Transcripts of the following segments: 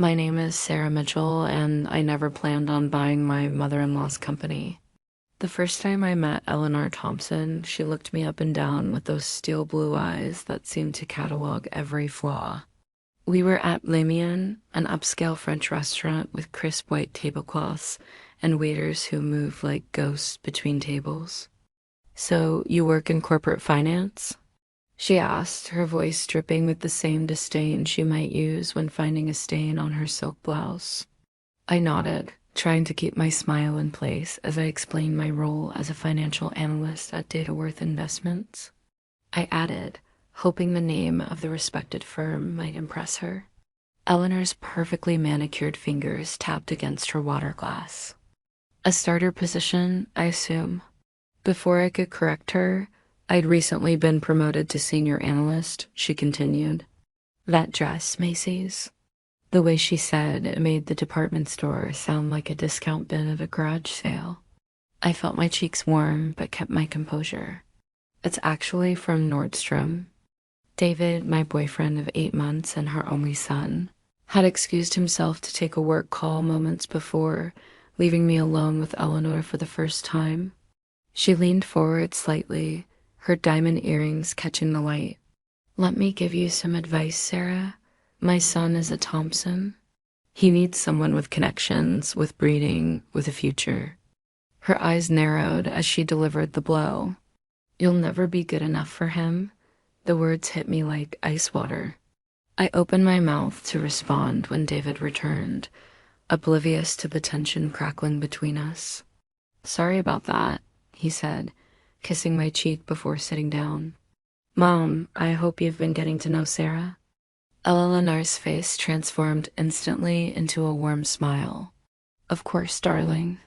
My name is Sarah Mitchell, and I never planned on buying my mother-in-law's company. The first time I met Eleanor Thompson, she looked me up and down with those steel blue eyes that seemed to catalog every flaw. We were at Le Mien, an upscale French restaurant with crisp white tablecloths and waiters who move like ghosts between tables. "So, you work in corporate finance?" she asked, her voice dripping with the same disdain she might use when finding a stain on her silk blouse. I nodded, trying to keep my smile in place as I explained my role as a financial analyst at Dataworth Investments. I added, hoping the name of the respected firm might impress her. Eleanor's perfectly manicured fingers tapped against her water glass. "A starter position, I assume." Before I could correct her, "I'd recently been promoted to senior analyst," she continued. "That dress, Macy's." The way she said it made the department store sound like a discount bin at a garage sale. I felt my cheeks warm but kept my composure. "It's actually from Nordstrom." David, my boyfriend of 8 months and her only son, had excused himself to take a work call moments before, leaving me alone with Eleanor for the first time. She leaned forward slightly, her diamond earrings catching the light. "Let me give you some advice, Sarah. My son is a Thompson. He needs someone with connections, with breeding, with a future." Her eyes narrowed as she delivered the blow. "You'll never be good enough for him." The words hit me like ice water. I opened my mouth to respond when David returned, oblivious to the tension crackling between us. "Sorry about that," he said, kissing my cheek before sitting down. "Mom, I hope you've been getting to know Sarah." Eleanor's face transformed instantly into a warm smile. "Of course, darling.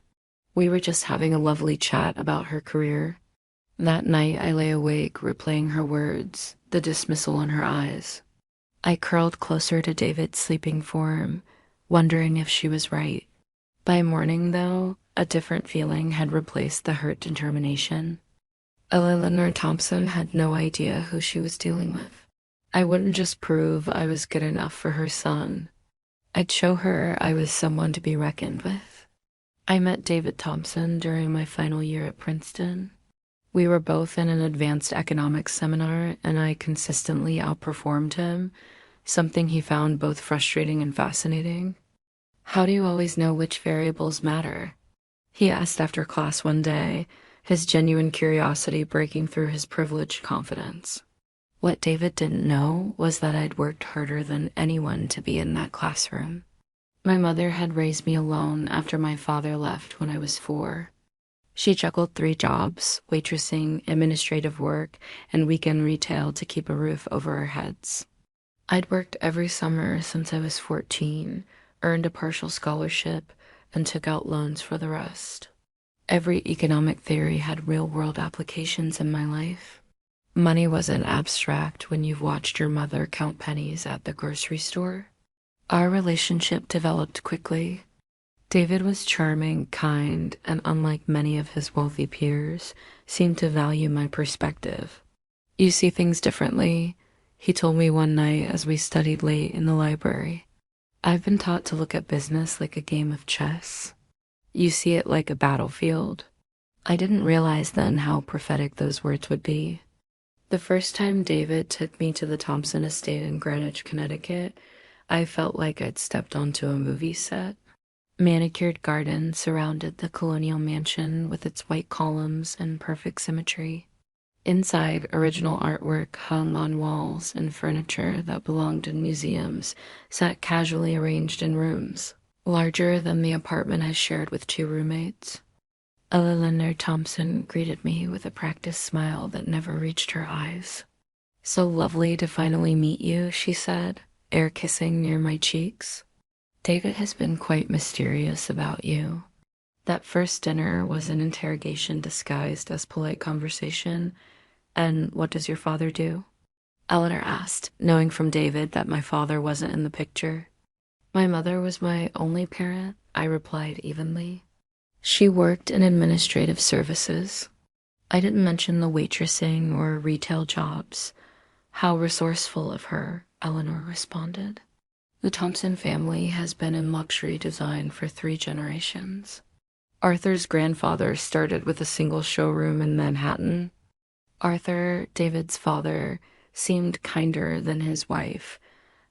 We were just having a lovely chat about her career." That night I lay awake replaying her words, the dismissal in her eyes. I curled closer to David's sleeping form, wondering if she was right. By morning, though, a different feeling had replaced the hurt determination. Eleanor Thompson had no idea who she was dealing with. I wouldn't just prove I was good enough for her son. I'd show her I was someone to be reckoned with. I met David Thompson during my final year at Princeton. We were both in an advanced economics seminar, and I consistently outperformed him, something he found both frustrating and fascinating. "How do you always know which variables matter?" he asked after class one day, his genuine curiosity breaking through his privileged confidence. What David didn't know was that I'd worked harder than anyone to be in that classroom. My mother had raised me alone after my father left when I was 4. She juggled 3 jobs, waitressing, administrative work, and weekend retail to keep a roof over our heads. I'd worked every summer since I was 14, earned a partial scholarship, and took out loans for the rest. Every economic theory had real-world applications in my life. Money wasn't abstract when you've watched your mother count pennies at the grocery store. Our relationship developed quickly. David was charming, kind, and unlike many of his wealthy peers, seemed to value my perspective. "You see things differently," he told me one night as we studied late in the library. "I've been taught to look at business like a game of chess. You see it like a battlefield." I didn't realize then how prophetic those words would be. The first time David took me to the Thompson estate in Greenwich, Connecticut, I felt like I'd stepped onto a movie set. Manicured gardens surrounded the colonial mansion with its white columns and perfect symmetry. Inside, original artwork hung on walls and furniture that belonged in museums sat casually arranged in rooms, larger than the apartment I shared with 2 roommates. Eleanor Thompson greeted me with a practiced smile that never reached her eyes. "So lovely to finally meet you," she said, air kissing near my cheeks. "David has been quite mysterious about you." That first dinner was an interrogation disguised as polite conversation. "And what does your father do?" Eleanor asked, knowing from David that my father wasn't in the picture. "My mother was my only parent," I replied evenly. "She worked in administrative services." I didn't mention the waitressing or retail jobs. "How resourceful of her," Eleanor responded. The Thompson family has been in luxury design for 3 generations. Arthur's grandfather started with a single showroom in Manhattan. Arthur, David's father, seemed kinder than his wife,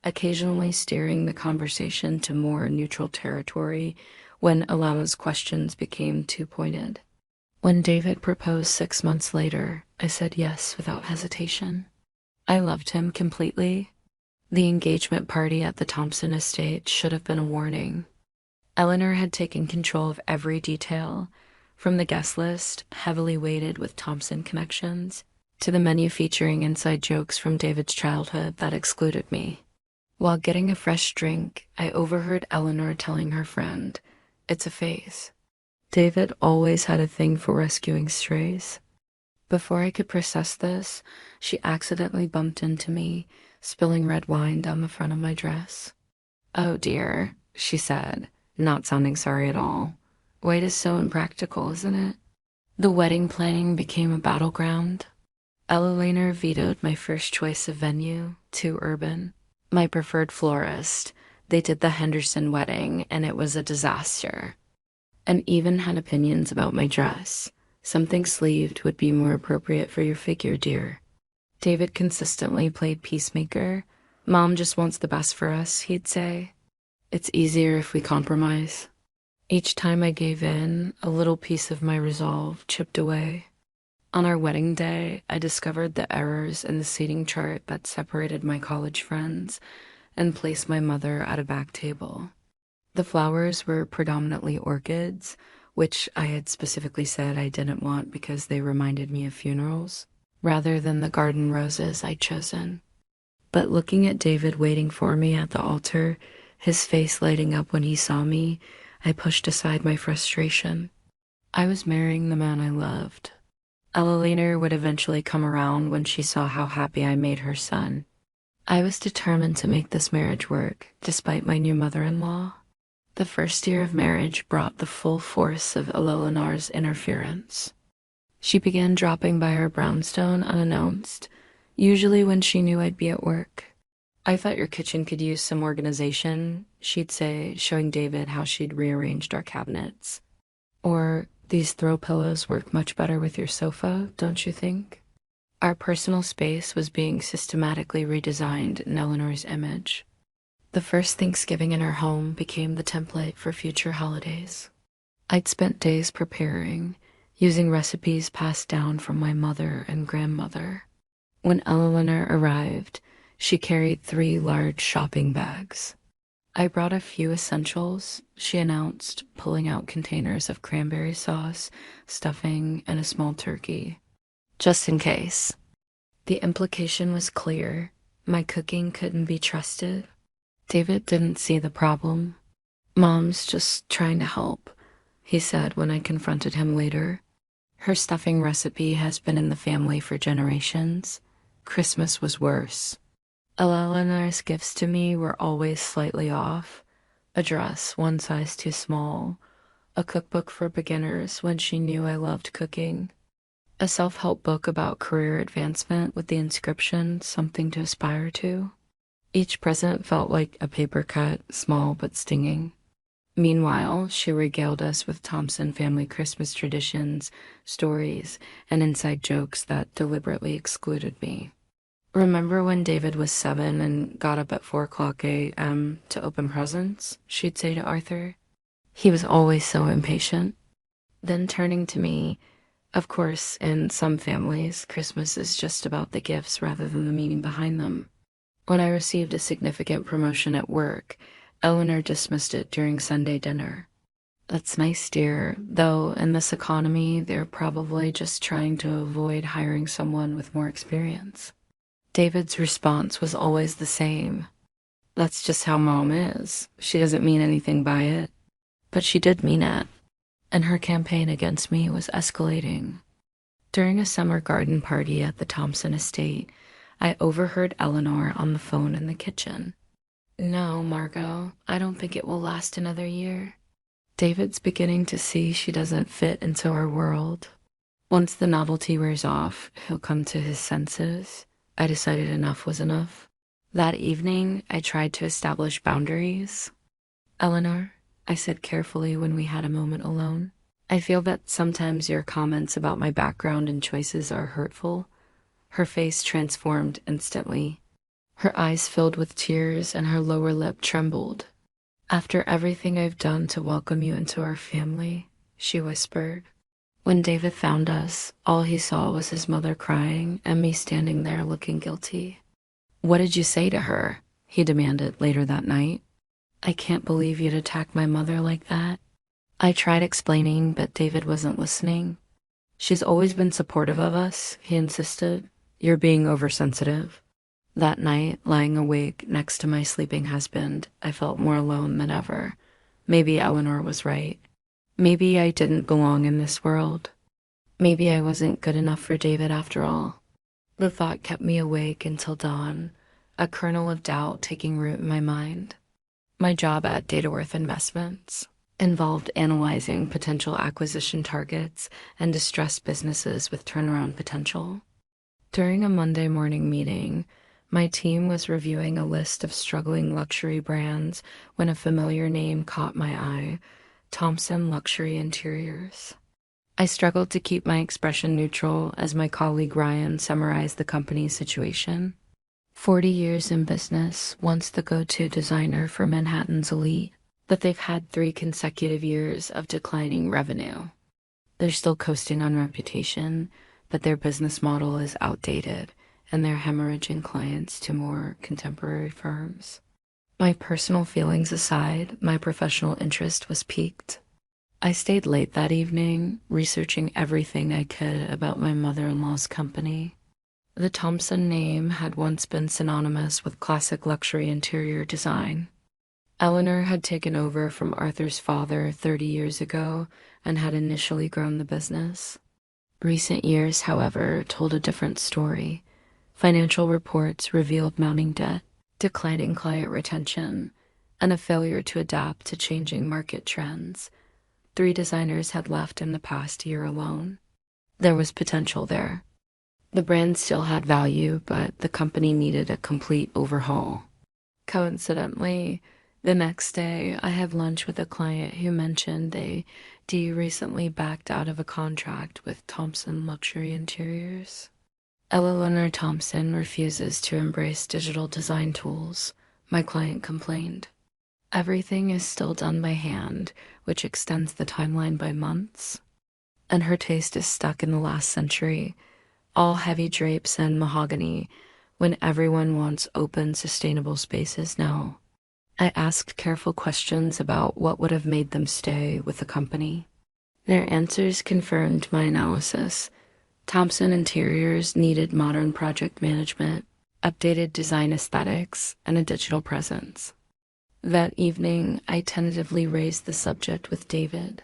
occasionally steering the conversation to more neutral territory when Alana's questions became too pointed. When David proposed 6 months later, I said yes without hesitation. I loved him completely. The engagement party at the Thompson estate should have been a warning. Eleanor had taken control of every detail, from the guest list, heavily weighted with Thompson connections, to the menu featuring inside jokes from David's childhood that excluded me. While getting a fresh drink, I overheard Eleanor telling her friend, "It's a phase." David always had a thing for rescuing strays. Before I could process this, she accidentally bumped into me, spilling red wine down the front of my dress. "Oh dear," she said, not sounding sorry at all. "White is so impractical, isn't it?" The wedding planning became a battleground. Eleanor vetoed my first choice of venue, too urban. My preferred florist. They did the Henderson wedding, and it was a disaster. And even had opinions about my dress. "Something sleeved would be more appropriate for your figure, dear." David consistently played peacemaker. "Mom just wants the best for us," he'd say. "It's easier if we compromise." Each time I gave in, a little piece of my resolve chipped away. On our wedding day, I discovered the errors in the seating chart that separated my college friends and placed my mother at a back table. The flowers were predominantly orchids, which I had specifically said I didn't want because they reminded me of funerals, rather than the garden roses I'd chosen. But looking at David waiting for me at the altar, his face lighting up when he saw me, I pushed aside my frustration. I was marrying the man I loved. Eleanor would eventually come around when she saw how happy I made her son. I was determined to make this marriage work, despite my new mother-in-law. The first year of marriage brought the full force of Eleanor's interference. She began dropping by our brownstone unannounced, usually when she knew I'd be at work. "I thought your kitchen could use some organization," she'd say, showing David how she'd rearranged our cabinets. Or, "These throw pillows work much better with your sofa, don't you think?" Our personal space was being systematically redesigned in Eleanor's image. The first Thanksgiving in her home became the template for future holidays. I'd spent days preparing, using recipes passed down from my mother and grandmother. When Eleanor arrived, she carried 3 large shopping bags. "I brought a few essentials," she announced, pulling out containers of cranberry sauce, stuffing, and a small turkey. "Just in case." The implication was clear. My cooking couldn't be trusted. David didn't see the problem. "Mom's just trying to help," he said when I confronted him later. "Her stuffing recipe has been in the family for generations. Christmas was worse." Eleanor's gifts to me were always slightly off. A dress 1 size too small. A cookbook for beginners when she knew I loved cooking. A self-help book about career advancement with the inscription, "Something to aspire to." Each present felt like a paper cut, small but stinging. Meanwhile, she regaled us with Thompson family Christmas traditions, stories, and inside jokes that deliberately excluded me. "Remember when David was 7 and got up at 4 a.m. to open presents?" she'd say to Arthur. "He was always so impatient." Then turning to me, "Of course, in some families, Christmas is just about the gifts rather than the meaning behind them." When I received a significant promotion at work, Eleanor dismissed it during Sunday dinner. "That's nice, dear, though in this economy, they're probably just trying to avoid hiring someone with more experience." David's response was always the same. "That's just how Mom is. She doesn't mean anything by it." But she did mean it, and her campaign against me was escalating. During a summer garden party at the Thompson estate, I overheard Eleanor on the phone in the kitchen. "No, Margot, I don't think it will last another year." David's beginning to see she doesn't fit into our world. Once the novelty wears off, he'll come to his senses. I decided enough was enough. That evening, I tried to establish boundaries. "Eleanor," I said carefully when we had a moment alone, "I feel that sometimes your comments about my background and choices are hurtful." Her face transformed instantly. Her eyes filled with tears and her lower lip trembled. "After everything I've done to welcome you into our family," she whispered. "When David found us, all he saw was his mother crying and me standing there looking guilty." "What did you say to her?" he demanded later that night. "I can't believe you'd attack my mother like that." I tried explaining, but David wasn't listening. "She's always been supportive of us," he insisted. "You're being oversensitive." That night, lying awake next to my sleeping husband, I felt more alone than ever. Maybe Eleanor was right. Maybe I didn't belong in this world. Maybe I wasn't good enough for David after all. The thought kept me awake until dawn, a kernel of doubt taking root in my mind. My job at Dataworth Investments involved analyzing potential acquisition targets and distressed businesses with turnaround potential. During a Monday morning meeting, my team was reviewing a list of struggling luxury brands when a familiar name caught my eye: Thompson Luxury Interiors. I struggled to keep my expression neutral as my colleague Ryan summarized the company's situation. 40 years in business, once the go-to designer for Manhattan's elite, but they've had 3 consecutive years of declining revenue. They're still coasting on reputation, but their business model is outdated, and they're hemorrhaging clients to more contemporary firms. My personal feelings aside, my professional interest was piqued. I stayed late that evening, researching everything I could about my mother-in-law's company. The Thompson name had once been synonymous with classic luxury interior design. Eleanor had taken over from Arthur's father 30 years ago and had initially grown the business. Recent years, however, told a different story. Financial reports revealed mounting debt, declining client retention, and a failure to adapt to changing market trends. 3 designers had left in the past year alone. There was potential there. The brand still had value, but the company needed a complete overhaul. Coincidentally, the next day, I had lunch with a client who mentioned they recently backed out of a contract with Thompson Luxury Interiors. Eleanor Thompson refuses to embrace digital design tools, my client complained. Everything is still done by hand, which extends the timeline by months. And her taste is stuck in the last century, all heavy drapes and mahogany, when everyone wants open, sustainable spaces now. I asked careful questions about what would have made them stay with the company. Their answers confirmed my analysis. Thompson Interiors needed modern project management, updated design aesthetics, and a digital presence. That evening, I tentatively raised the subject with David.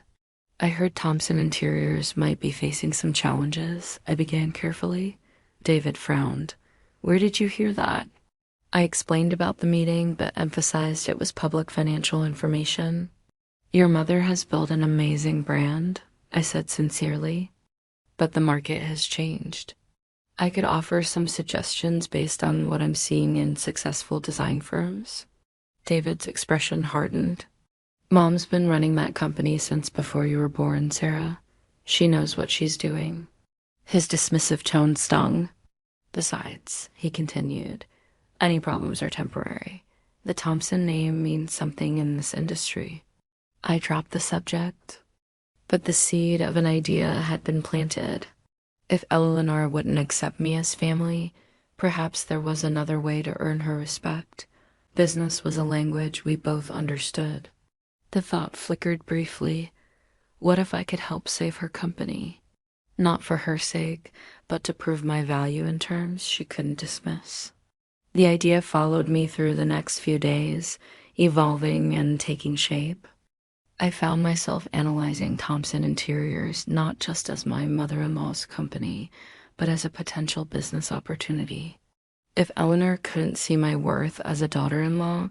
"I heard Thompson Interiors might be facing some challenges," I began carefully. David frowned. "Where did you hear that?" I explained about the meeting, but emphasized it was public financial information. "Your mother has built an amazing brand," I said sincerely, "but the market has changed. I could offer some suggestions based on what I'm seeing in successful design firms." David's expression hardened. "Mom's been running that company since before you were born, Sarah. She knows what she's doing." His dismissive tone stung. "Besides," he continued, "any problems are temporary. The Thompson name means something in this industry." I dropped the subject, but the seed of an idea had been planted. If Eleanor wouldn't accept me as family, perhaps there was another way to earn her respect. Business was a language we both understood. The thought flickered briefly. What if I could help save her company? Not for her sake, but to prove my value in terms she couldn't dismiss. The idea followed me through the next few days, evolving and taking shape. I found myself analyzing Thompson Interiors not just as my mother-in-law's company, but as a potential business opportunity. If Eleanor couldn't see my worth as a daughter-in-law,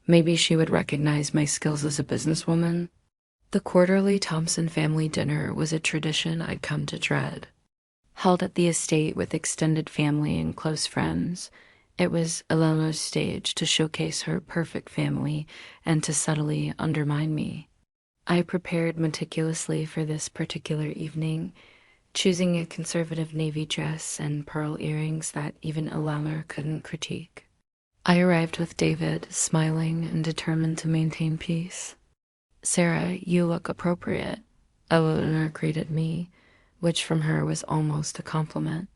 maybe she would recognize my skills as a businesswoman. The quarterly Thompson family dinner was a tradition I'd come to dread. Held at the estate with extended family and close friends, It was Eleanor's stage to showcase her perfect family and to subtly undermine me. I prepared meticulously for this particular evening, choosing a conservative navy dress and pearl earrings that even Eleanor couldn't critique. I arrived with David, smiling and determined to maintain peace. "Sarah, you look appropriate," Eleanor greeted me, which from her was almost a compliment.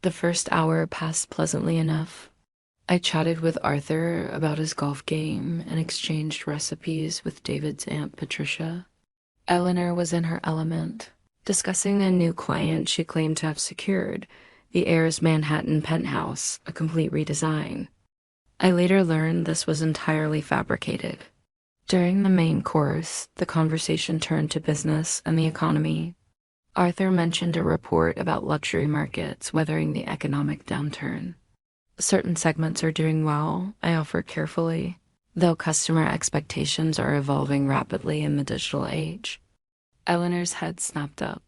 The first hour passed pleasantly enough. I chatted with Arthur about his golf game and exchanged recipes with David's Aunt Patricia. Eleanor was in her element, discussing a new client she claimed to have secured, the heir's Manhattan penthouse, a complete redesign. I later learned this was entirely fabricated. During the main course, the conversation turned to business and the economy. Arthur mentioned a report about luxury markets weathering the economic downturn. "Certain segments are doing well," I offered carefully, "though customer expectations are evolving rapidly in the digital age." Eleanor's head snapped up.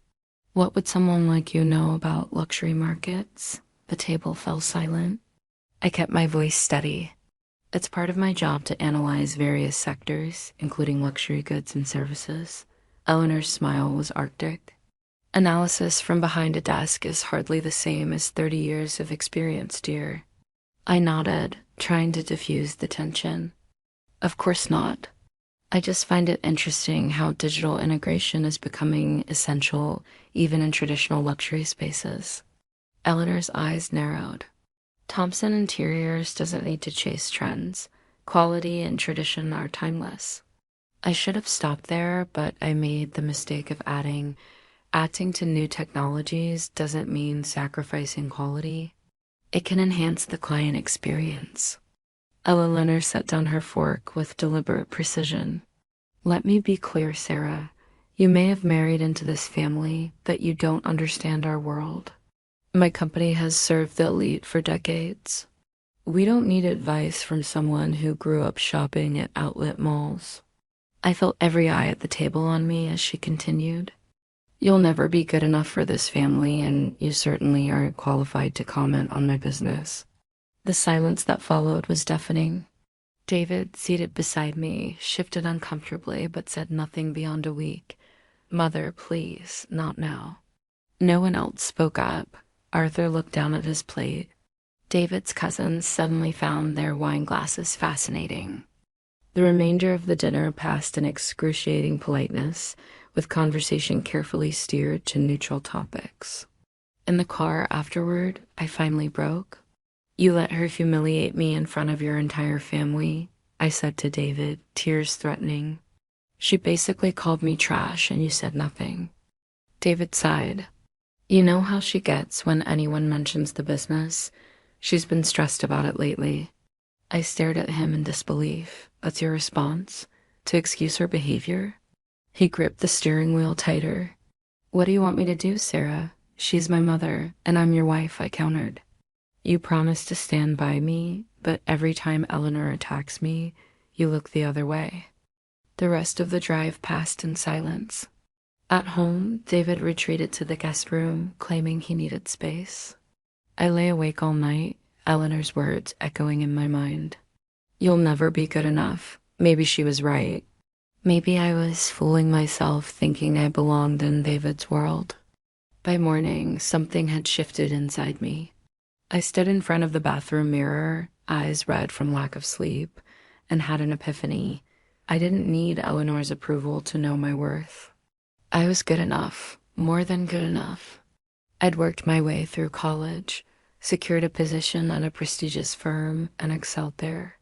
"What would someone like you know about luxury markets?" The table fell silent. I kept my voice steady. "It's part of my job to analyze various sectors, including luxury goods and services." Eleanor's smile was arctic. "Analysis from behind a desk is hardly the same as 30 years of experience, dear." I nodded, trying to diffuse the tension. "Of course not. I just find it interesting how digital integration is becoming essential even in traditional luxury spaces." Eleanor's eyes narrowed. "Thompson Interiors doesn't need to chase trends. Quality and tradition are timeless." I should have stopped there, but I made the mistake of adding, "Acting to new technologies doesn't mean sacrificing quality. It can enhance the client experience." Eleanor set down her fork with deliberate precision. "Let me be clear, Sarah. You may have married into this family, but you don't understand our world. My company has served the elite for decades. We don't need advice from someone who grew up shopping at outlet malls." I felt every eye at the table on me as she continued. "You'll never be good enough for this family, and you certainly aren't qualified to comment on my business." The silence that followed was deafening. David, seated beside me, shifted uncomfortably but said nothing beyond a weak, "Mother, please, not now." No one else spoke up. Arthur looked down at his plate. David's cousins suddenly found their wine glasses fascinating. The remainder of the dinner passed in excruciating politeness, with conversation carefully steered to neutral topics. In the car afterward, I finally broke. "You let her humiliate me in front of your entire family," I said to David, tears threatening. "She basically called me trash and you said nothing." David sighed. "You know how she gets when anyone mentions the business? She's been stressed about it lately." I stared at him in disbelief. "That's your response? To excuse her behavior?" He gripped the steering wheel tighter. "What do you want me to do, Sarah? She's my mother, and I'm your wife," I countered. "You promised to stand by me, but every time Eleanor attacks me, you look the other way." The rest of the drive passed in silence. At home, David retreated to the guest room, claiming he needed space. I lay awake all night, Eleanor's words echoing in my mind. "You'll never be good enough." Maybe she was right. Maybe I was fooling myself thinking I belonged in David's world. By morning, something had shifted inside me. I stood in front of the bathroom mirror, eyes red from lack of sleep, and had an epiphany. I didn't need Eleanor's approval to know my worth. I was good enough, more than good enough. I'd worked my way through college, secured a position at a prestigious firm, and excelled there.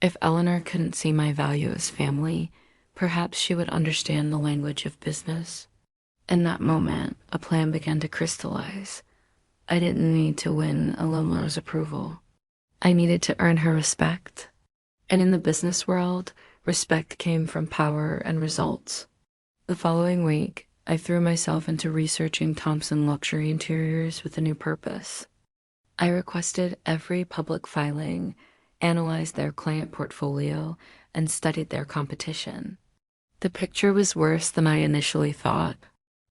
If Eleanor couldn't see my value as family, perhaps she would understand the language of business. In that moment, a plan began to crystallize. I didn't need to win Eleanor's approval. I needed to earn her respect. And in the business world, respect came from power and results. The following week, I threw myself into researching Thompson luxury interiors with a new purpose. I requested every public filing, analyzed their client portfolio, and studied their competition. The picture was worse than I initially thought.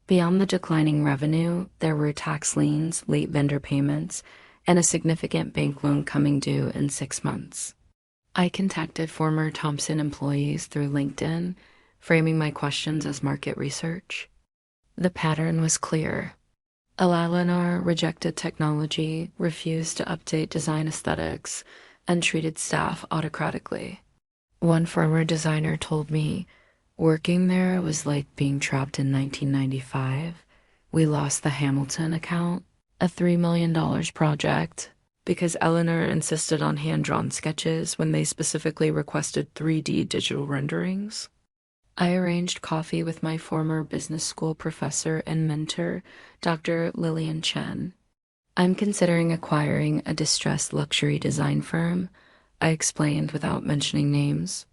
Beyond the declining revenue, there were tax liens, late vendor payments, and a significant bank loan coming due in 6 months. I contacted former Thomson employees through LinkedIn, framing my questions as market research. The pattern was clear. Eleanor rejected technology, refused to update design aesthetics, and treated staff autocratically. One former designer told me, working there was like being trapped in 1995. We lost the Hamilton account, a $3 million project, because Eleanor insisted on hand-drawn sketches when they specifically requested 3D digital renderings. I arranged coffee with my former business school professor and mentor, Dr. Lillian Chen. I'm considering acquiring a distressed luxury design firm, I explained without mentioning names.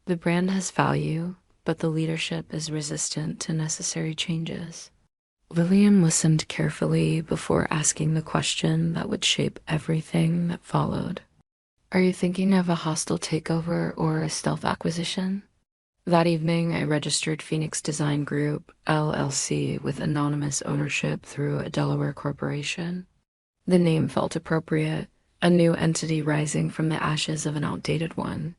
The brand has value, but the leadership is resistant to necessary changes. Lillian listened carefully before asking the question that would shape everything that followed. Are you thinking of a hostile takeover or a stealth acquisition? That evening, I registered Phoenix Design Group, LLC, with anonymous ownership through a Delaware corporation. The name felt appropriate, a new entity rising from the ashes of an outdated one.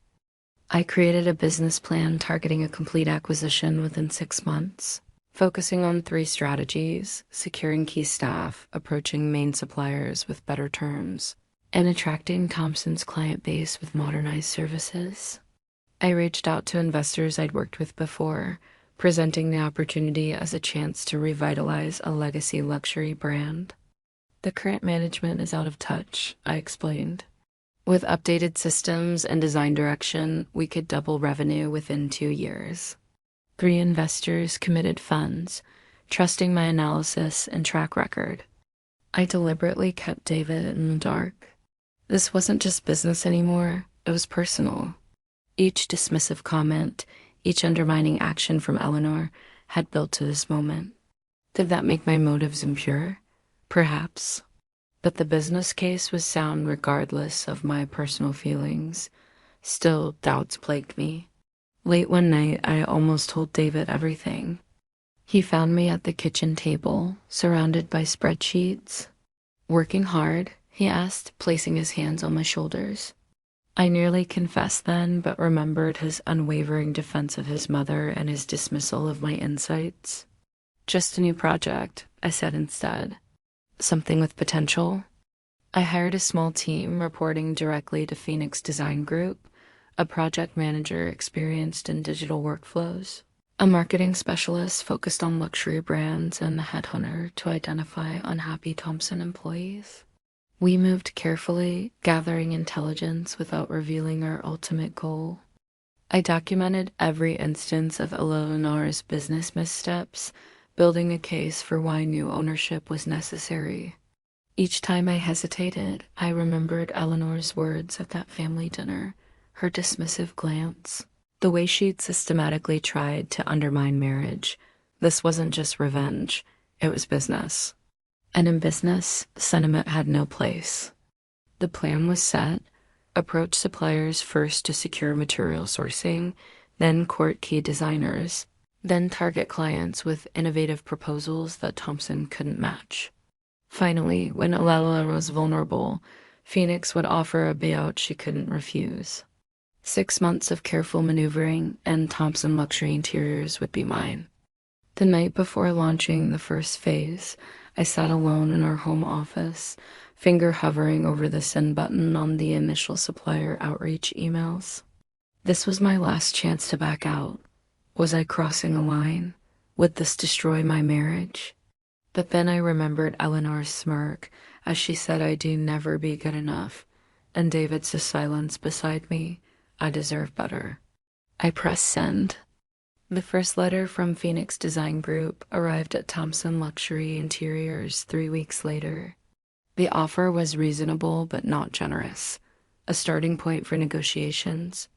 I created a business plan targeting a complete acquisition within 6 months, focusing on 3 strategies: securing key staff, approaching main suppliers with better terms, and attracting Thomson's client base with modernized services. I reached out to investors I'd worked with before, presenting the opportunity as a chance to revitalize a legacy luxury brand. The current management is out of touch, I explained. With updated systems and design direction, we could double revenue within 2 years. 3 investors committed funds, trusting my analysis and track record. I deliberately kept David in the dark. This wasn't just business anymore, it was personal. Each dismissive comment, each undermining action from Eleanor had built to this moment. Did that make my motives impure? Perhaps. But the business case was sound regardless of my personal feelings. Still, doubts plagued me. Late one night, I almost told David everything. He found me at the kitchen table, surrounded by spreadsheets. Working hard? He asked, placing his hands on my shoulders. I nearly confessed then, but remembered his unwavering defense of his mother and his dismissal of my insights. Just a new project, I said instead. Something with potential. I hired a small team reporting directly to Phoenix Design Group, a project manager experienced in digital workflows, a marketing specialist focused on luxury brands, and a headhunter to identify unhappy Thomson employees. We moved carefully, gathering intelligence without revealing our ultimate goal. I documented every instance of Eleanor's business missteps, building a case for why new ownership was necessary. Each time I hesitated, I remembered Eleanor's words at that family dinner, her dismissive glance, the way she'd systematically tried to undermine marriage. This wasn't just revenge, it was business. And in business, sentiment had no place. The plan was set: approach suppliers first to secure material sourcing, then court key designers, then target clients with innovative proposals that Thomson couldn't match. Finally, when Eleanor was vulnerable, Phoenix would offer a payout she couldn't refuse. 6 months of careful maneuvering, and Thomson Luxury Interiors would be mine. The night before launching the first phase, I sat alone in our home office, finger hovering over the send button on the initial supplier outreach emails. This was my last chance to back out. Was I crossing a line? Would this destroy my marriage? But then I remembered Eleanor's smirk as she said I'd never be good enough, and David's silence beside me. I deserve better. I pressed send. The first letter from Phoenix Design Group arrived at Thomson Luxury Interiors 3 weeks later. The offer was reasonable but not generous, a starting point for negotiations.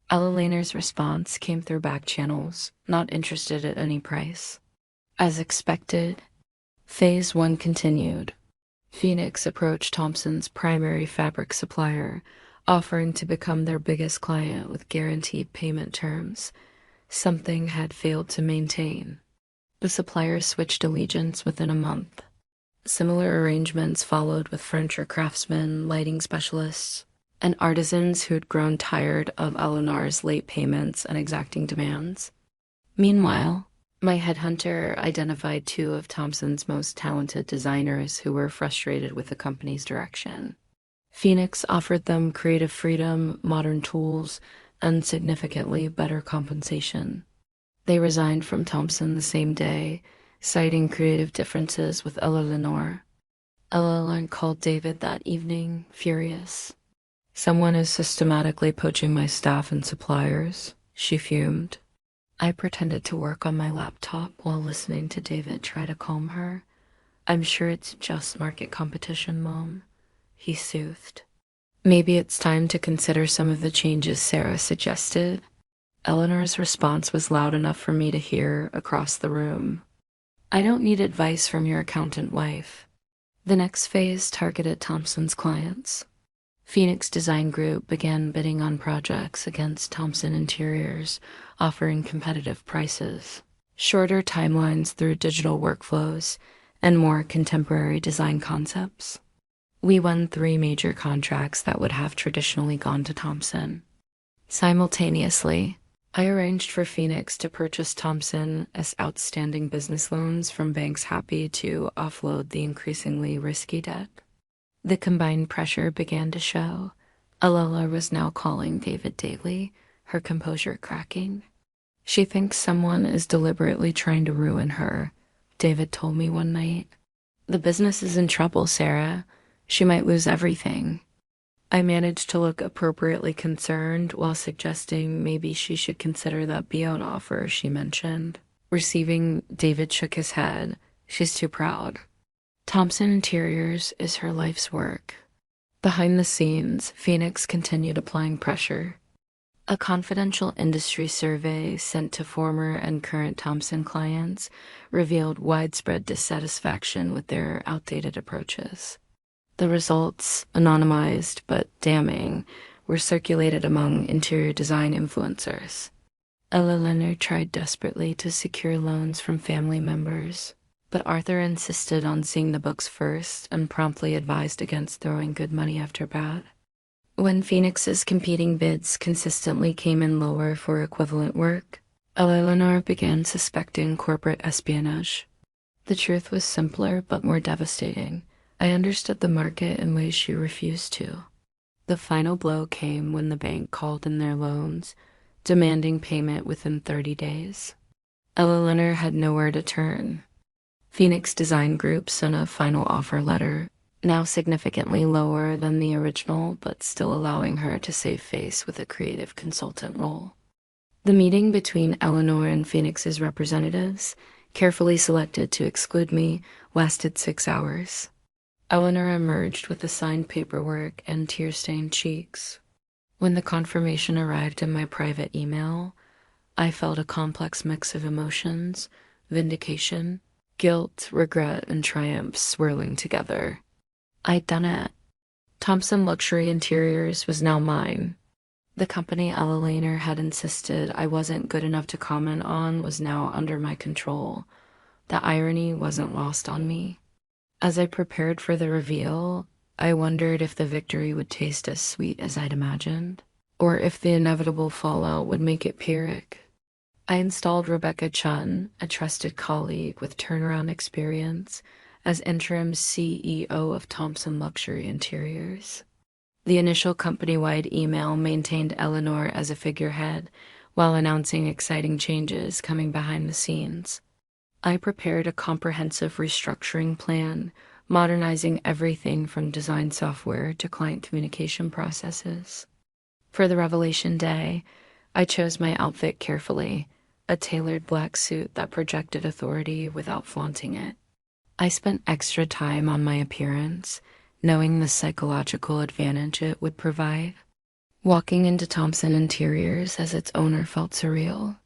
Eleanor's response came through back channels, not interested at any price. As expected, Phase 1 continued. Phoenix approached Thomson's primary fabric supplier, offering to become their biggest client with guaranteed payment terms. Something had failed to maintain. The supplier switched allegiance within a month. Similar arrangements followed with furniture craftsmen, lighting specialists, and artisans who had grown tired of Eleanor's late payments and exacting demands. Meanwhile, my headhunter identified two of Thompson's most talented designers who were frustrated with the company's direction. Phoenix offered them creative freedom, modern tools, and significantly better compensation. They resigned from Thompson the same day, citing creative differences with Eleanor. Eleanor called David that evening, furious. "Someone is systematically poaching my staff and suppliers," she fumed. I pretended to work on my laptop while listening to David try to calm her. "I'm sure it's just market competition, Mom," he soothed. "Maybe it's time to consider some of the changes Sarah suggested." Eleanor's response was loud enough for me to hear across the room. "I don't need advice from your accountant wife." The next phase targeted Thompson's clients. Phoenix Design Group began bidding on projects against Thompson Interiors, offering competitive prices, shorter timelines through digital workflows, and more contemporary design concepts. We won 3 major contracts that would have traditionally gone to Thompson. Simultaneously, I arranged for Phoenix to purchase Thompson as outstanding business loans from banks happy to offload the increasingly risky debt. The combined pressure began to show. Alala was now calling David daily, her composure cracking. "She thinks someone is deliberately trying to ruin her," David told me one night. "The business is in trouble, Sarah. She might lose everything." I managed to look appropriately concerned while suggesting maybe she should consider that buyout offer she mentioned. Receiving, David shook his head. "She's too proud." Thompson Interiors is her life's work. Behind the scenes, Phoenix continued applying pressure. A confidential industry survey sent to former and current Thompson clients revealed widespread dissatisfaction with their outdated approaches. The results, anonymized but damning, were circulated among interior design influencers. Ella Leonard tried desperately to secure loans from family members, but Arthur insisted on seeing the books first and promptly advised against throwing good money after bad. When Phoenix's competing bids consistently came in lower for equivalent work, Eleanor began suspecting corporate espionage. The truth was simpler but more devastating. I understood the market in ways she refused to. The final blow came when the bank called in their loans, demanding payment within 30 days. Eleanor had nowhere to turn. Phoenix Design Group sent a final offer letter, now significantly lower than the original, but still allowing her to save face with a creative consultant role. The meeting between Eleanor and Phoenix's representatives, carefully selected to exclude me, lasted 6 hours. Eleanor emerged with the signed paperwork and tear-stained cheeks. When the confirmation arrived in my private email, I felt a complex mix of emotions, vindication, guilt, regret, and triumph swirling together. I'd done it. Thompson Luxury Interiors was now mine. The company Ella Lehner had insisted I wasn't good enough to comment on was now under my control. The irony wasn't lost on me. As I prepared for the reveal, I wondered if the victory would taste as sweet as I'd imagined, or if the inevitable fallout would make it Pyrrhic. I installed Rebecca Chun, a trusted colleague with turnaround experience, as interim CEO of Thompson Luxury Interiors. The initial company-wide email maintained Eleanor as a figurehead, while announcing exciting changes coming behind the scenes. I prepared a comprehensive restructuring plan, modernizing everything from design software to client communication processes. For the revelation day, I chose my outfit carefully, a tailored black suit that projected authority without flaunting it. I spent extra time on my appearance, knowing the psychological advantage it would provide. Walking into Thompson Interiors as its owner felt surreal.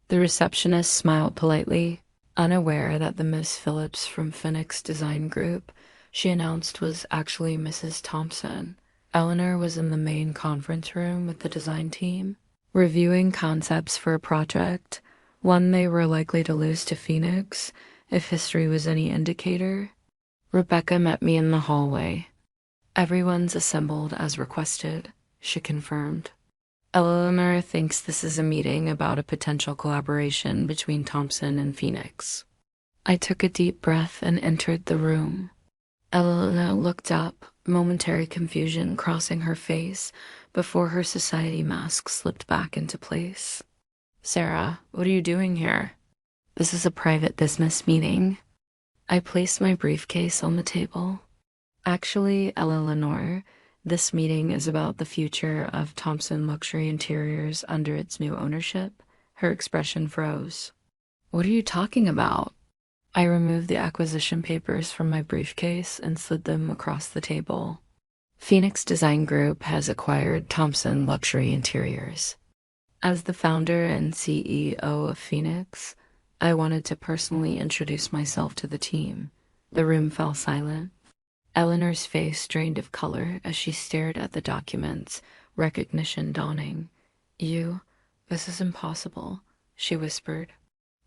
The receptionist smiled politely, unaware that the Miss Phillips from Phoenix Design Group she announced was actually Mrs. Thompson. Eleanor was in the main conference room with the design team, reviewing concepts for a project, one they were likely to lose to Phoenix if history was any indicator. Rebecca met me in the hallway. Everyone's assembled as requested, she confirmed. Eleanor thinks this is a meeting about a potential collaboration between Thompson and Phoenix. I took a deep breath and entered the room. Eleanor looked up, momentary confusion crossing her face before her society mask slipped back into place. Sarah, what are you doing here? This is a private business meeting. I placed my briefcase on the table. Actually, Eleanor, this meeting is about the future of Thompson Luxury Interiors under its new ownership. Her expression froze. What are you talking about? I removed the acquisition papers from my briefcase and slid them across the table. Phoenix Design Group has acquired Thompson Luxury Interiors. As the founder and CEO of Phoenix, I wanted to personally introduce myself to the team. The room fell silent. Eleanor's face drained of color as she stared at the documents, recognition dawning. This is impossible, she whispered.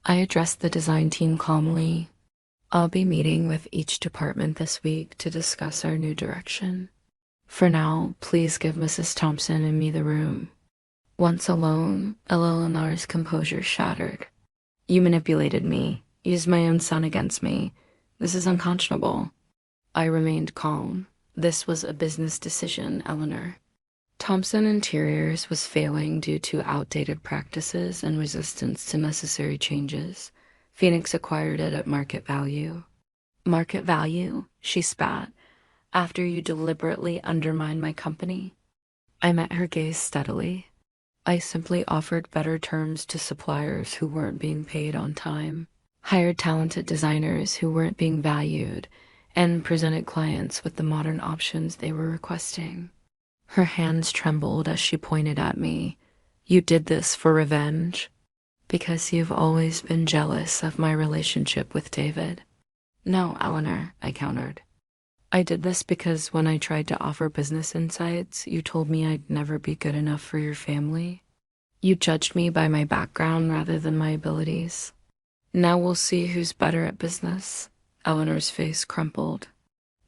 I addressed the design team calmly. I'll be meeting with each department this week to discuss our new direction. For now, please give Mrs. Thompson and me the room. Once alone, Eleanor's composure shattered. You manipulated me, used my own son against me. This is unconscionable. I remained calm. This was a business decision, Eleanor. Thompson Interiors was failing due to outdated practices and resistance to necessary changes. Phoenix acquired it at market value. Market value? She spat. After you deliberately undermined my company? I met her gaze steadily. I simply offered better terms to suppliers who weren't being paid on time, hired talented designers who weren't being valued, and presented clients with the modern options they were requesting. Her hands trembled as she pointed at me. You did this for revenge? Because you've always been jealous of my relationship with David. No, Eleanor, I countered. I did this because when I tried to offer business insights, you told me I'd never be good enough for your family. You judged me by my background rather than my abilities. Now we'll see who's better at business. Eleanor's face crumpled.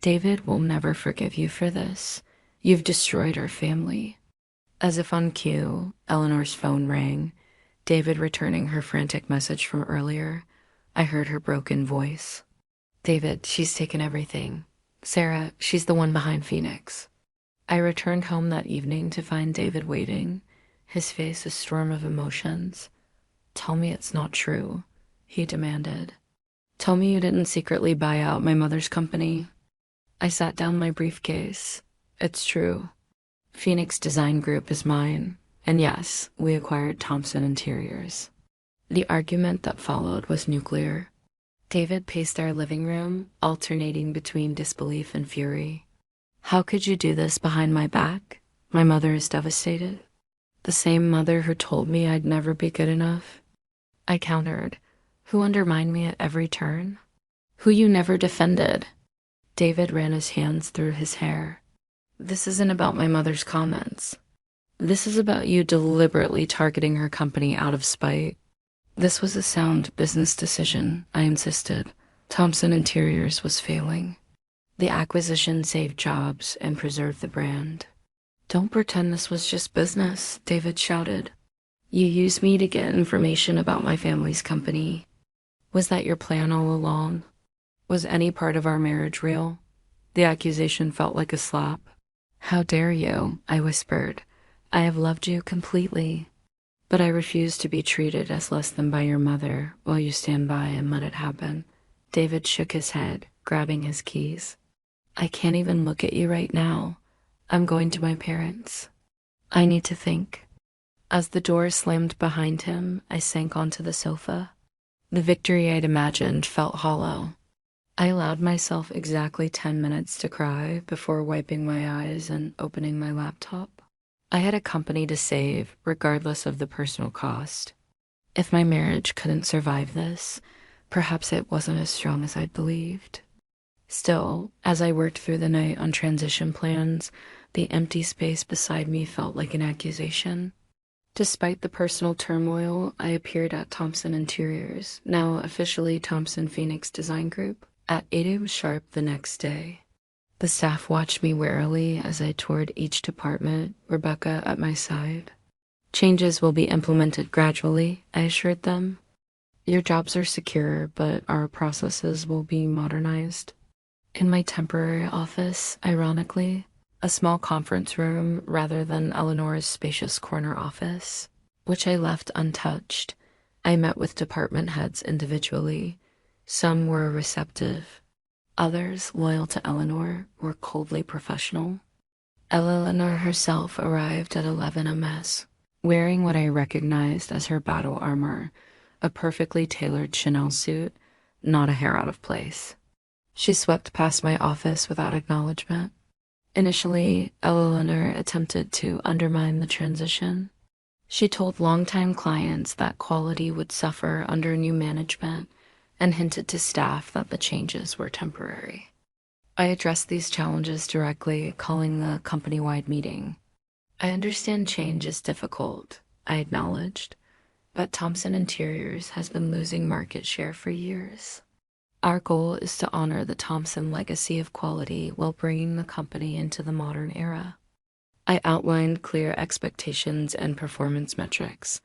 David will never forgive you for this. You've destroyed our family. As if on cue, Eleanor's phone rang, David returning her frantic message from earlier. I heard her broken voice. David, she's taken everything. Sarah, she's the one behind Phoenix. I returned home that evening to find David waiting, his face a storm of emotions. Tell me it's not true, he demanded. Tell me you didn't secretly buy out my mother's company. I sat down my briefcase. It's true. Phoenix Design Group is mine, and yes, we acquired Thompson Interiors. The argument that followed was nuclear. David paced our living room, alternating between disbelief and fury. How could you do this behind my back? My mother is devastated. The same mother who told me I'd never be good enough. I countered. Who undermined me at every turn? Who you never defended? David ran his hands through his hair. This isn't about my mother's comments. This is about you deliberately targeting her company out of spite. This was a sound business decision, I insisted. Thompson Interiors was failing. The acquisition saved jobs and preserved the brand. Don't pretend this was just business, David shouted. You used me to get information about my family's company. Was that your plan all along? Was any part of our marriage real? The accusation felt like a slap. How dare you, I whispered. I have loved you completely. But I refuse to be treated as less than by your mother while you stand by and let it happen. David shook his head, grabbing his keys. I can't even look at you right now. I'm going to my parents. I need to think. As the door slammed behind him, I sank onto the sofa. The victory I'd imagined felt hollow. I allowed myself exactly 10 minutes to cry before wiping my eyes and opening my laptop. I had a company to save, regardless of the personal cost. If my marriage couldn't survive this, perhaps it wasn't as strong as I'd believed. Still, as I worked through the night on transition plans, the empty space beside me felt like an accusation. Despite the personal turmoil, I appeared at Thompson Interiors, now officially Thompson Phoenix Design Group. At 8 a.m. sharp the next day, the staff watched me warily as I toured each department, Rebecca at my side. Changes will be implemented gradually, I assured them. Your jobs are secure, but our processes will be modernized. In my temporary office, ironically, a small conference room rather than Eleanor's spacious corner office, which I left untouched, I met with department heads individually. Some were receptive. Others, loyal to Eleanor, were coldly professional. Eleanor herself arrived at 11 ms, wearing what I recognized as her battle armor, a perfectly tailored Chanel suit, not a hair out of place. She swept past my office without acknowledgement. Initially, Eleanor attempted to undermine the transition. She told longtime clients that quality would suffer under new management and hinted to staff that the changes were temporary. I addressed these challenges directly, calling the company-wide meeting. I understand change is difficult, I acknowledged, but Thompson Interiors has been losing market share for years. Our goal is to honor the Thompson legacy of quality while bringing the company into the modern era. I outlined clear expectations and performance metrics,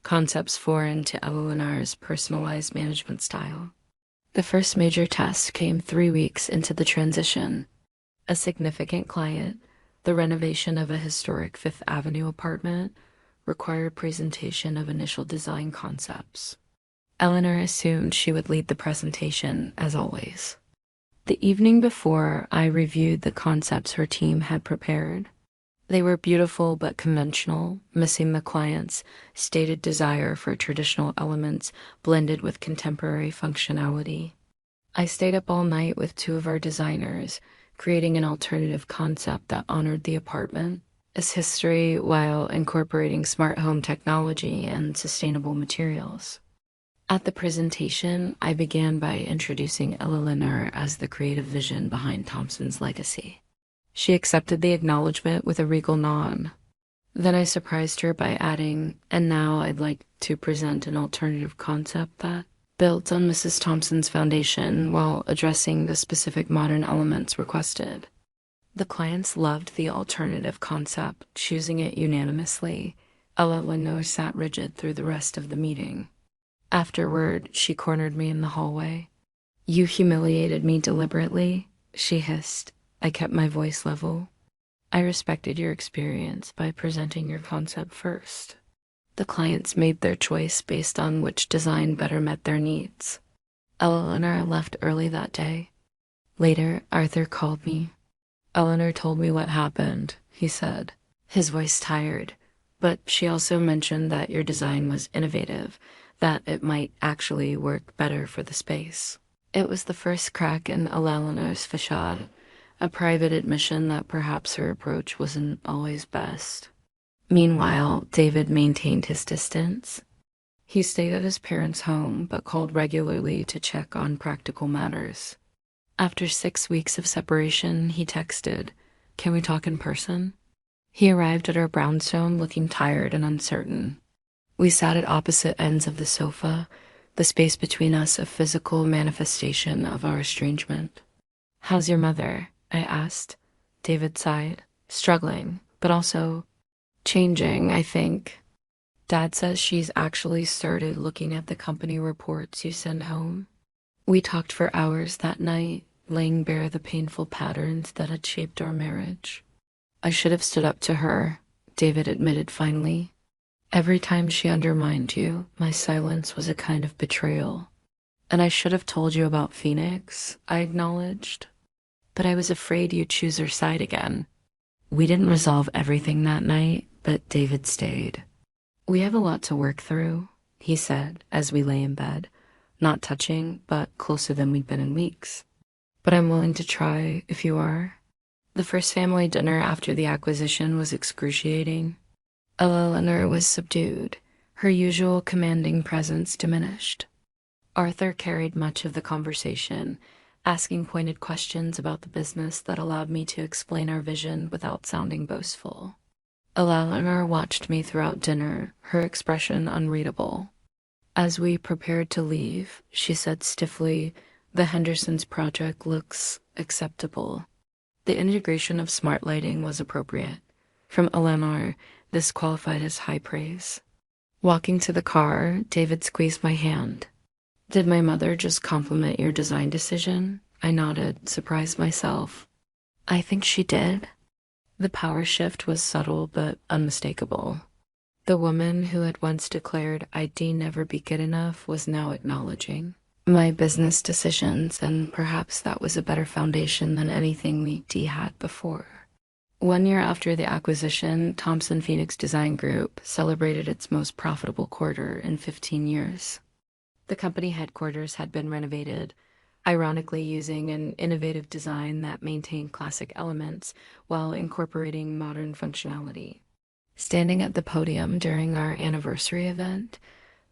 concepts foreign to Eleanor's personalized management style. The first major test came 3 weeks into the transition. A significant client, the renovation of a historic Fifth Avenue apartment, required presentation of initial design concepts. Eleanor assumed she would lead the presentation, as always. The evening before, I reviewed the concepts her team had prepared. They were beautiful but conventional, missing the client's stated desire for traditional elements blended with contemporary functionality. I stayed up all night with 2 of our designers, creating an alternative concept that honored the apartment, its history while incorporating smart home technology and sustainable materials. At the presentation, I began by introducing Eleanor as the creative vision behind Thompson's legacy. She accepted the acknowledgement with a regal nod. Then I surprised her by adding, "And now I'd like to present an alternative concept that built on Mrs. Thompson's foundation while addressing the specific modern elements requested." The clients loved the alternative concept, choosing it unanimously. Eleanor sat rigid through the rest of the meeting. Afterward, she cornered me in the hallway. "You humiliated me deliberately," she hissed. I kept my voice level. "I respected your experience by presenting your concept first." The clients made their choice based on which design better met their needs. Eleanor left early that day. Later, Arthur called me. "Eleanor told me what happened," he said, his voice tired, "but she also mentioned that your design was innovative, that it might actually work better for the space." It was the first crack in Eleanor's facade, a private admission that perhaps her approach wasn't always best. Meanwhile, David maintained his distance. He stayed at his parents' home, but called regularly to check on practical matters. After 6 weeks of separation, he texted, "Can we talk in person?" He arrived at our brownstone looking tired and uncertain. We sat at opposite ends of the sofa, the space between us a physical manifestation of our estrangement. "How's your mother?" I asked. David sighed. "Struggling, but also changing, I think. Dad says she's actually started looking at the company reports you send home." We talked for hours that night, laying bare the painful patterns that had shaped our marriage. "I should have stood up to her," David admitted finally. "Every time she undermined you, my silence was a kind of betrayal. And I should have told you about Phoenix," I acknowledged. "But I was afraid you'd choose her side again." We didn't resolve everything that night, but David stayed. "We have a lot to work through," he said as we lay in bed, not touching, but closer than we'd been in weeks. "But I'm willing to try if you are." The first family dinner after the acquisition was excruciating. Eleanor was subdued, her usual commanding presence diminished. Arthur carried much of the conversation, asking pointed questions about the business that allowed me to explain our vision without sounding boastful. Eleanor watched me throughout dinner, her expression unreadable. As we prepared to leave, she said stiffly, The Henderson's project looks acceptable. The integration of smart lighting was appropriate. From Eleanor, this qualified as high praise. Walking to the car, David squeezed my hand. Did my mother just compliment your design decision? I nodded, surprised myself. I think she did. The power shift was subtle but unmistakable. The woman who had once declared I'd never be good enough was now acknowledging my business decisions, and perhaps that was a better foundation than anything Meek had before. 1 year after the acquisition, Thompson Phoenix Design Group celebrated its most profitable quarter in 15 years. The company headquarters had been renovated, ironically using an innovative design that maintained classic elements while incorporating modern functionality. Standing at the podium during our anniversary event,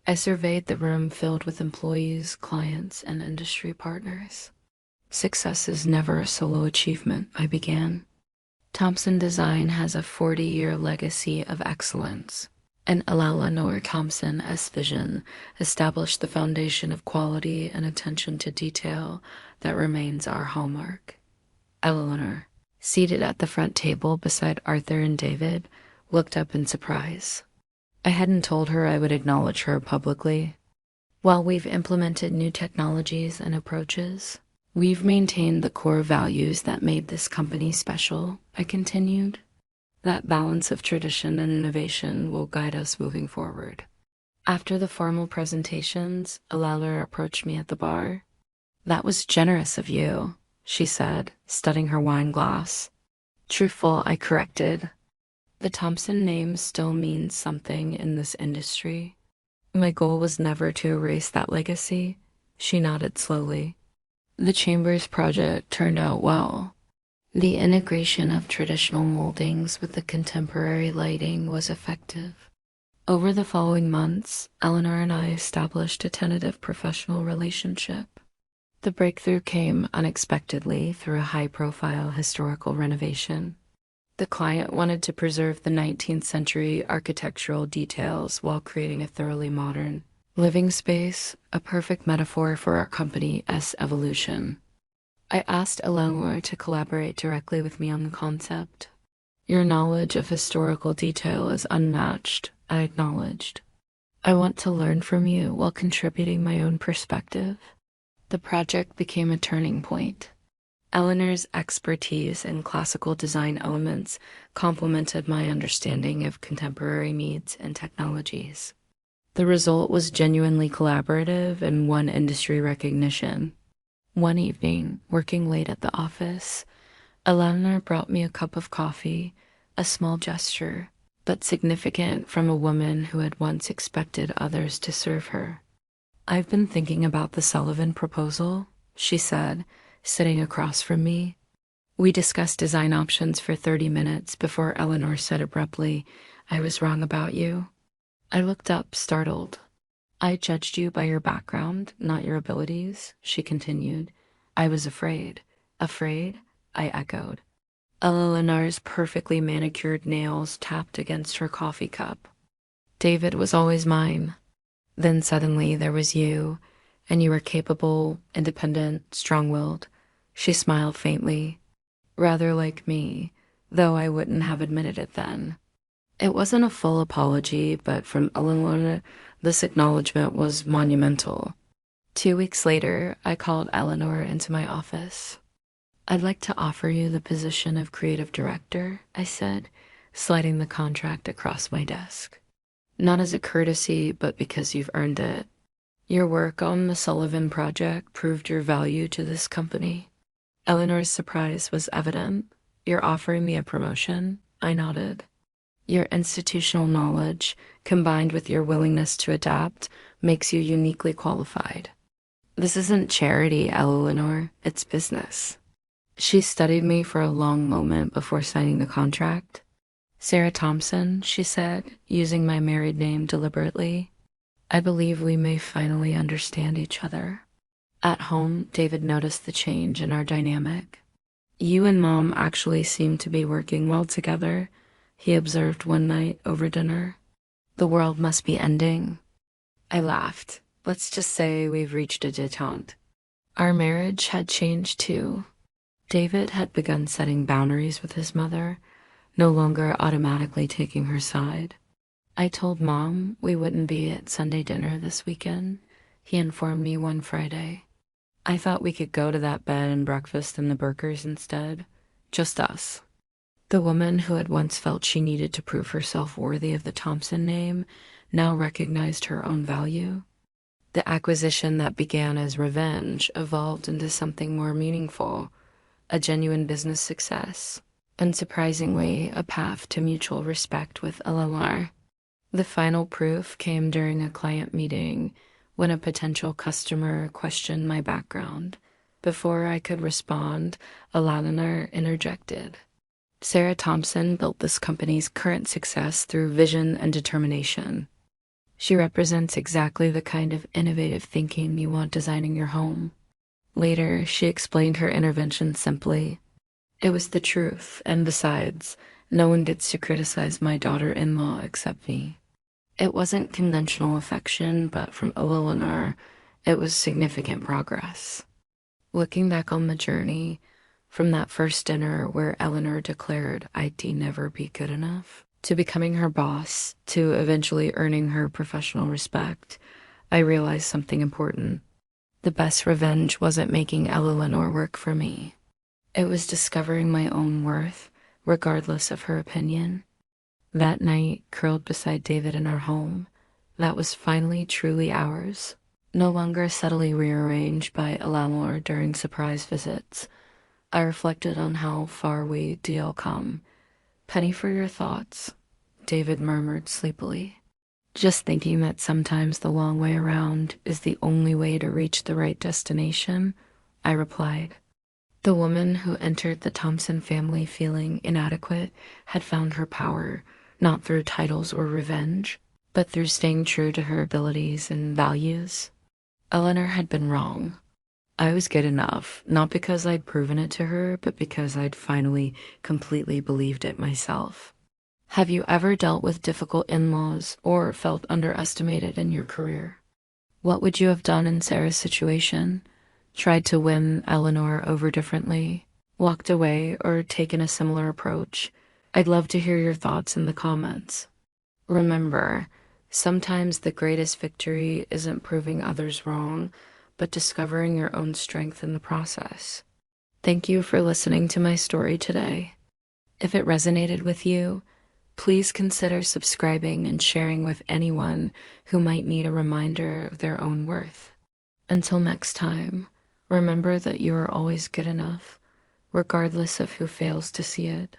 I surveyed the room filled with employees, clients, and industry partners. Success is never a solo achievement, I began. Thompson Design has a 40-year legacy of excellence, and Eleanor Thompson's vision established the foundation of quality and attention to detail that remains our hallmark. Eleanor, seated at the front table beside Arthur and David, looked up in surprise. I hadn't told her I would acknowledge her publicly. While we've implemented new technologies and approaches, we've maintained the core values that made this company special, I continued. That balance of tradition and innovation will guide us moving forward. After the formal presentations, Eleanor approached me at the bar. That was generous of you, she said, studying her wine glass. Truthful, I corrected. The Thompson name still means something in this industry. My goal was never to erase that legacy. She nodded slowly. The Chambers project turned out well. The integration of traditional moldings with the contemporary lighting was effective. Over the following months, Eleanor and I established a tentative professional relationship. The breakthrough came unexpectedly through a high-profile historical renovation. The client wanted to preserve the 19th century architectural details while creating a thoroughly modern living space, a perfect metaphor for our company's evolution. I asked Eleanor to collaborate directly with me on the concept. Your knowledge of historical detail is unmatched, I acknowledged. I want to learn from you while contributing my own perspective. The project became a turning point. Eleanor's expertise in classical design elements complemented my understanding of contemporary needs and technologies. The result was genuinely collaborative and won industry recognition. One evening, working late at the office, Eleanor brought me a cup of coffee, a small gesture, but significant from a woman who had once expected others to serve her. I've been thinking about the Sullivan proposal, she said, sitting across from me. We discussed design options for 30 minutes before Eleanor said abruptly, I was wrong about you. I looked up, startled. I judged you by your background, not your abilities, she continued. I was afraid. Afraid? I echoed. Eleanor's perfectly manicured nails tapped against her coffee cup. David was always mine. Then suddenly there was you, and you were capable, independent, strong-willed. She smiled faintly. Rather like me, though I wouldn't have admitted it then. It wasn't a full apology, but from Eleanor, this acknowledgement was monumental. 2 weeks later, I called Eleanor into my office. I'd like to offer you the position of creative director, I said, sliding the contract across my desk. Not as a courtesy, but because you've earned it. Your work on the Sullivan project proved your value to this company. Eleanor's surprise was evident. You're offering me a promotion? I nodded. Your institutional knowledge, combined with your willingness to adapt, makes you uniquely qualified. This isn't charity, Eleanor. It's business. She studied me for a long moment before signing the contract. Sarah Thompson, she said, using my married name deliberately. I believe we may finally understand each other. At home, David noticed the change in our dynamic. You and Mom actually seem to be working well together, he observed one night over dinner. The world must be ending. I laughed. Let's just say we've reached a détente. Our marriage had changed too. David had begun setting boundaries with his mother, no longer automatically taking her side. I told Mom we wouldn't be at Sunday dinner this weekend. He informed me one Friday. I thought we could go to that bed and breakfast in the Burgers instead. Just us. The woman who had once felt she needed to prove herself worthy of the Thompson name now recognized her own value. The acquisition that began as revenge evolved into something more meaningful, a genuine business success, and surprisingly, a path to mutual respect with Eleanor. The final proof came during a client meeting when a potential customer questioned my background. Before I could respond, Eleanor interjected. Sarah Thompson built this company's current success through vision and determination. She represents exactly the kind of innovative thinking you want designing your home. Later, she explained her intervention simply. It was the truth, and besides, no one gets to criticize my daughter-in-law except me. It wasn't conventional affection, but from Eleanor, it was significant progress. Looking back on the journey, from that first dinner where Eleanor declared I'd never be good enough, to becoming her boss, to eventually earning her professional respect, I realized something important. The best revenge wasn't making Eleanor work for me. It was discovering my own worth, regardless of her opinion. That night, curled beside David in our home, that was finally truly ours, no longer subtly rearranged by Eleanor during surprise visits. I reflected on how far we'd all come. Penny for your thoughts, David murmured sleepily. Just thinking that sometimes the long way around is the only way to reach the right destination, I replied. The woman who entered the Thompson family feeling inadequate had found her power, not through titles or revenge, but through staying true to her abilities and values. Eleanor had been wrong. I was good enough, not because I'd proven it to her, but because I'd finally completely believed it myself. Have you ever dealt with difficult in-laws or felt underestimated in your career? What would you have done in Sarah's situation? Tried to win Eleanor over differently? Walked away or taken a similar approach? I'd love to hear your thoughts in the comments. Remember, sometimes the greatest victory isn't proving others wrong, but discovering your own strength in the process. Thank you for listening to my story today. If it resonated with you, please consider subscribing and sharing with anyone who might need a reminder of their own worth. Until next time, remember that you are always good enough, regardless of who fails to see it.